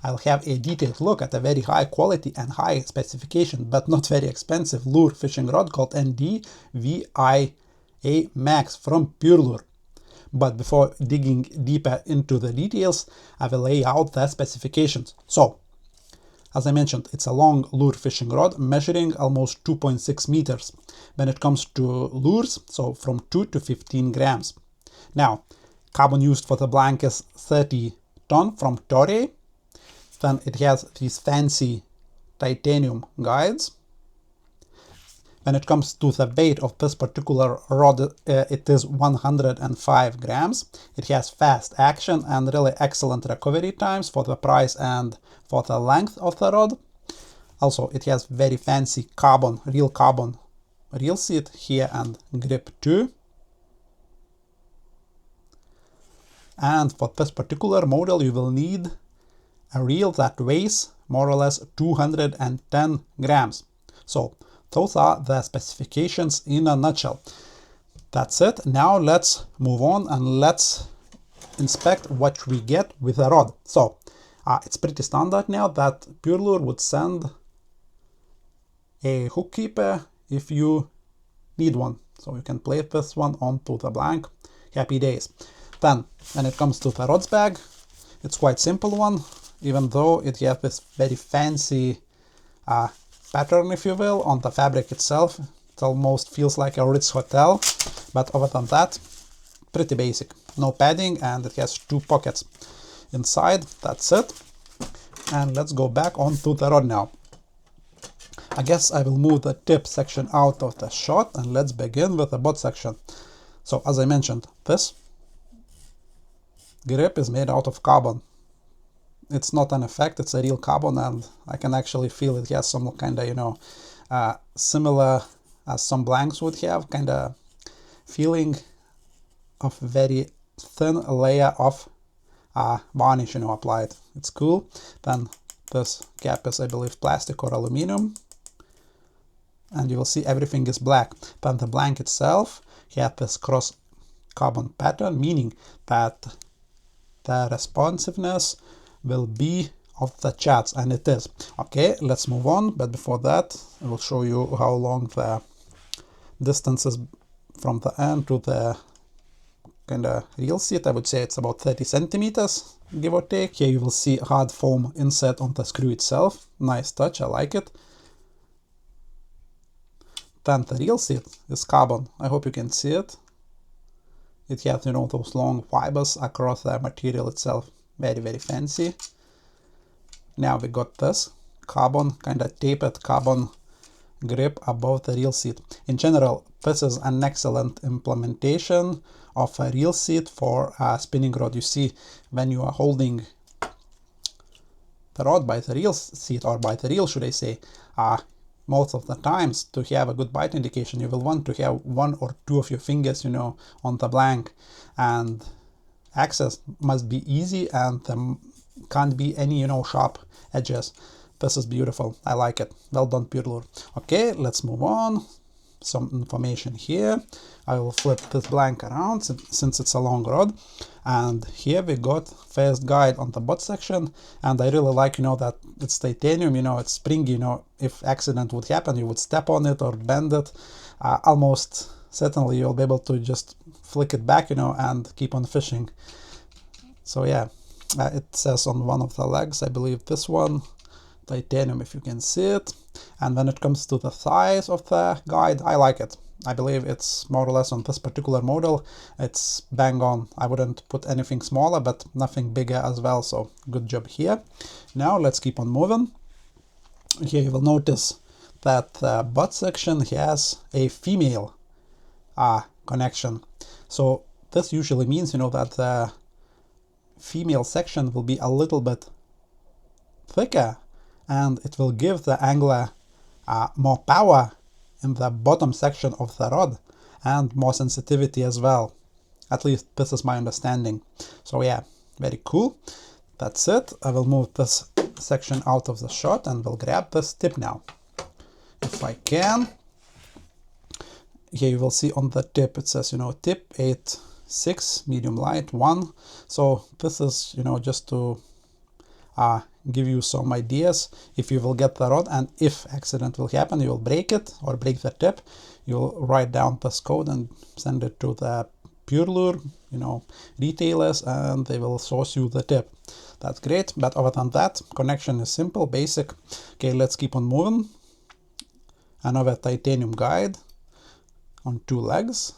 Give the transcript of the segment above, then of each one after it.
I'll have a detailed look at a very high quality and high specification, but not very expensive lure fishing rod called NDVIA Max from Purelure. But before digging deeper into the details, I will lay out the specifications. So, as I mentioned, it's a long lure fishing rod measuring almost 2.6 meters when it comes to lures, so from 2 to 15 grams. Now, carbon used for the blank is 30 ton from Torre. Then it has these fancy titanium guides. When it comes to the weight of this particular rod, it is 105 grams. It has fast action and really excellent recovery times for the price and for the length of the rod. Also, it has very fancy carbon reel seat here and grip too. And for this particular model, you will need a reel that weighs more or less 210 grams. So those are the specifications in a nutshell. That's it. Now let's move on and let's inspect what we get with the rod. So it's pretty standard now that Purelure would send a hook keeper if you need one. So you can place this one onto the blank. Happy days. Then when it comes to the rods bag, it's quite simple one, even though it has this very fancy pattern, if you will, on the fabric itself. It almost feels like a Ritz hotel, but other than that, pretty basic. No padding, and it has 2 pockets inside. That's it. And let's go back onto the rod now. I guess I will move the tip section out of the shot, and let's begin with the butt section. So as I mentioned, this grip is made out of carbon. It's not an effect, it's a real carbon, and I can actually feel it has some kind of, you know, similar as some blanks would have, kind of feeling of very thin layer of varnish, you know, applied. It's cool. Then this cap is, I believe, plastic or aluminum, and you will see everything is black. Then the blank itself has this cross carbon pattern, meaning that the responsiveness will be of the chats, and it is. Okay, let's move on, but before that I will show you how long the distance is from the end to the kind of reel seat. I would say it's about 30 centimeters, give or take. Here you will see hard foam inset on the screw itself. Nice touch, I like it. Then the reel seat is carbon. I hope you can see it. It has, you know, those long fibers across the material itself. Very, very fancy. Now we got this carbon, kind of tapered carbon grip above the reel seat. In general, this is an excellent implementation of a reel seat for a spinning rod. You see, when you are holding the rod by the reel seat, or by the reel, should I say, most of the times to have a good bite indication, you will want to have 1 or 2 of your fingers, you know, on the blank, and access must be easy, and there can't be any, you know, sharp edges. This is beautiful. I like it. Well done, Purelure. Okay, let's move on. Some information here. I will flip this blank around since it's a long rod. And here we got first guide on the butt section. And I really like, you know, that it's titanium, you know, it's springy, you know, if accident would happen, you would step on it or bend it. Almost certainly you'll be able to just flick it back, you know, and keep on fishing. So yeah, it says on one of the legs, I believe this one, titanium, if you can see it. And when it comes to the size of the guide, I like it. I believe it's more or less on this particular model, it's bang on. I wouldn't put anything smaller, but nothing bigger as well, so good job here. Now let's keep on moving. Here you will notice that the butt section has a female connection. So this usually means, you know, that the female section will be a little bit thicker, and it will give the angler more power in the bottom section of the rod and more sensitivity as well. At least this is my understanding. So yeah, very cool. That's it. I will move this section out of the shot and we'll grab this tip now, if I can. Here you will see on the tip it says, you know, tip 8.6 medium light 1. So this is, you know, just to give you some ideas if you will get the rod, and if accident will happen, you will break it or break the tip, you'll write down this code and send it to the Purelure, retailers, and they will source you the tip. That's great. But other than that, connection is simple, basic. Okay, let's keep on moving. Another titanium guide on 2 legs.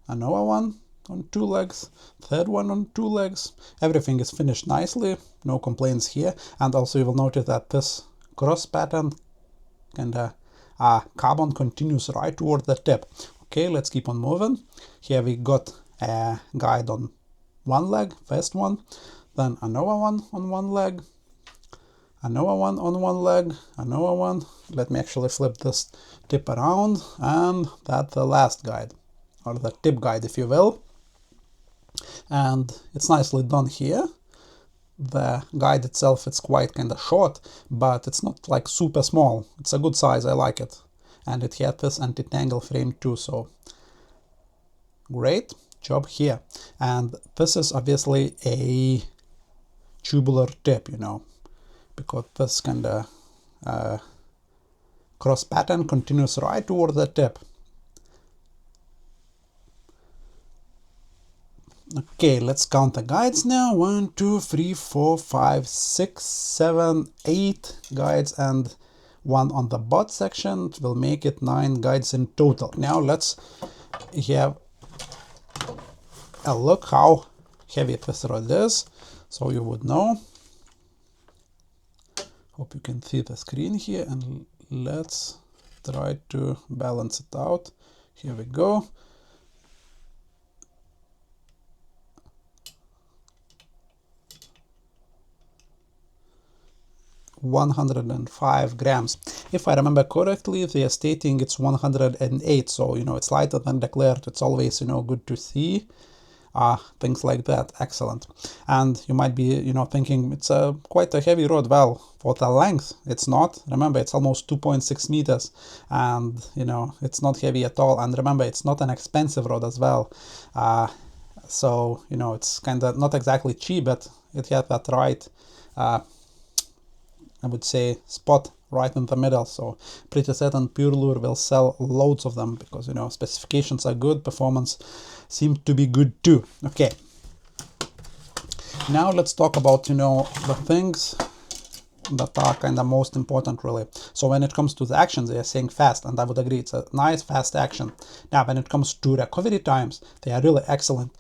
Another one on 2 legs. Third one on 2 legs. Everything is finished nicely. No complaints here. And also you will notice that this cross pattern and carbon continues right toward the tip. Okay, let's keep on moving. Here we got a guide on 1 leg, first one, then another one on 1 leg, another one on 1 leg, another one. Let me actually flip this tip around, and that's the last guide, or the tip guide, if you will. And it's nicely done here. The guide itself, it's quite kind of short, but it's not like super small. It's a good size, I like it. And it had this anti-tangle frame too, so great job here. And this is obviously a tubular tip, because this kind of cross pattern continues right toward the tip. Okay, let's count the guides now. 1, 2, 3, 4, 5, 6, 7, 8 guides, and 1 on the butt section. It will make it 9 guides in total. Now let's have a look how heavy this rod is, so you would know. Hope you can see the screen here, and let's try to balance it out. Here we go. $105 grams. If I remember correctly, they are stating it's 108, so it's lighter than declared. It's always good to see things like that. Excellent. And you might be thinking it's quite a heavy rod. Well, for the length, it's not. Remember, it's almost 2.6 meters, and it's not heavy at all. And remember, it's not an expensive rod as well, so it's kind of not exactly cheap, but it has that right I would say spot right in the middle. So pretty certain Purelure will sell loads of them, because specifications are good, performance seems to be good too. Okay, now let's talk about the things that are kind of most important, really. So when it comes to the action, they are saying fast, and I would agree, it's a nice fast action. Now when it comes to recovery times, they are really excellent.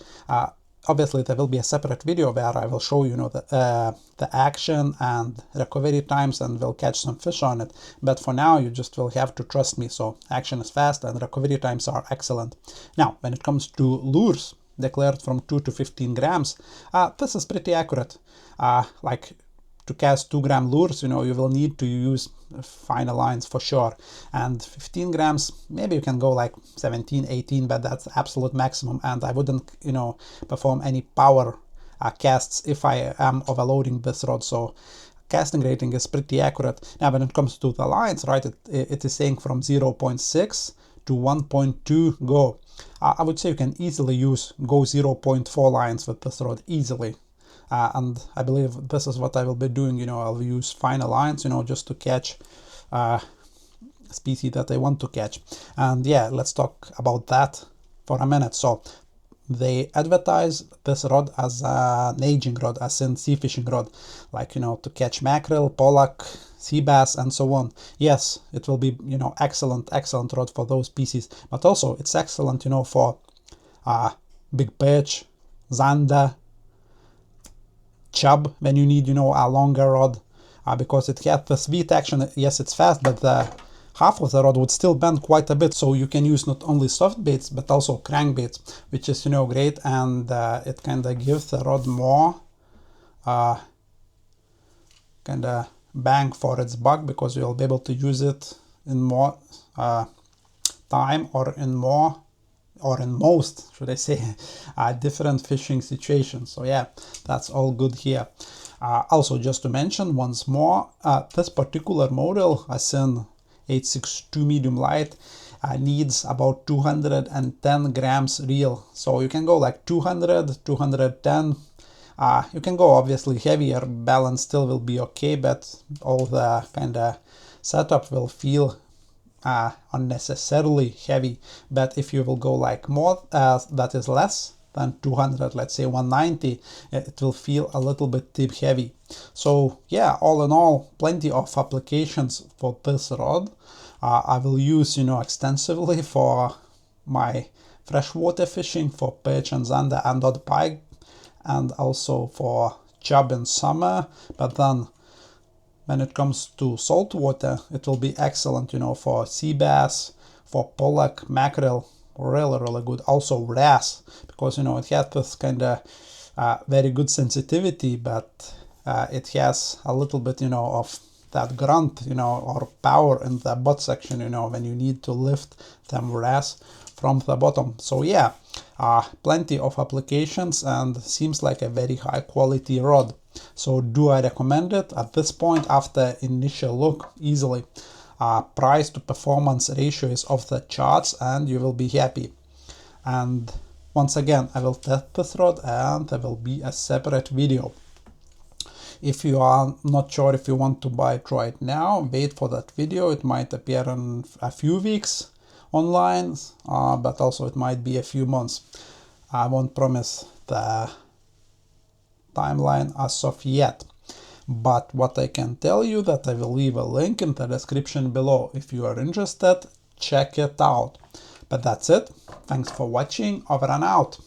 Obviously, there will be a separate video where I will show the action and recovery times, and we'll catch some fish on it. But for now, you just will have to trust me. So action is fast and recovery times are excellent. Now, when it comes to lures declared from 2 to 15 grams, this is pretty accurate. Like to cast 2-gram lures, you will need to use finer lines for sure. And 15 grams, maybe you can go like 17, 18, but that's absolute maximum. And I wouldn't, perform any power casts if I am overloading this rod. So casting rating is pretty accurate. Now, when it comes to the lines, right, it is saying from 0.6 to 1.2 go. I would say you can easily go 0.4 lines with this rod easily. And I believe this is what I will be doing. I'll use finer lines, just to catch species that I want to catch. And yeah, let's talk about that for a minute. So they advertise this rod as an aging rod, as in sea fishing rod, like, to catch mackerel, pollock, sea bass, and so on. Yes, it will be, excellent rod for those species, but also it's excellent, for big perch, zander, chub, when you need, a longer rod, because it has the sweet action. Yes, it's fast, but the half of the rod would still bend quite a bit, so you can use not only soft baits but also crankbaits, which is great, and it kind of gives the rod more kind of bang for its buck, because you'll be able to use it in more time, or in most, should I say, different fishing situations. So yeah, that's all good here. Also, just to mention once more, this particular model, as in 862 medium light, needs about 210 grams reel. So you can go like 200, 210. You can go obviously heavier, balance still will be okay, but all the kind of setup will feel unnecessarily heavy. But if you will go like more, that is less than 200, let's say 190, it will feel a little bit tip heavy. So yeah, all in all, plenty of applications for this rod. I will use, extensively for my freshwater fishing, for perch and zander and odd pike, and also for chub in summer. But then when it comes to saltwater, it will be excellent, for sea bass, for pollock, mackerel, really good. Also wrasse, because it has this kind of very good sensitivity, but it has a little bit, of that grunt, or power in the butt section, when you need to lift them wrasse from the bottom. So yeah, plenty of applications, and seems like a very high quality rod. So do I recommend it? At this point, after initial look, easily. Price to performance ratio is off the charts, and you will be happy. And once again, I will test this rod, and there will be a separate video. If you are not sure if you want to buy it right now, wait for that video. It might appear in a few weeks online, but also it might be a few months. I won't promise the timeline as of yet. But what I can tell you, that I will leave a link in the description below. If you are interested, check it out. But that's it. Thanks for watching. Over and out.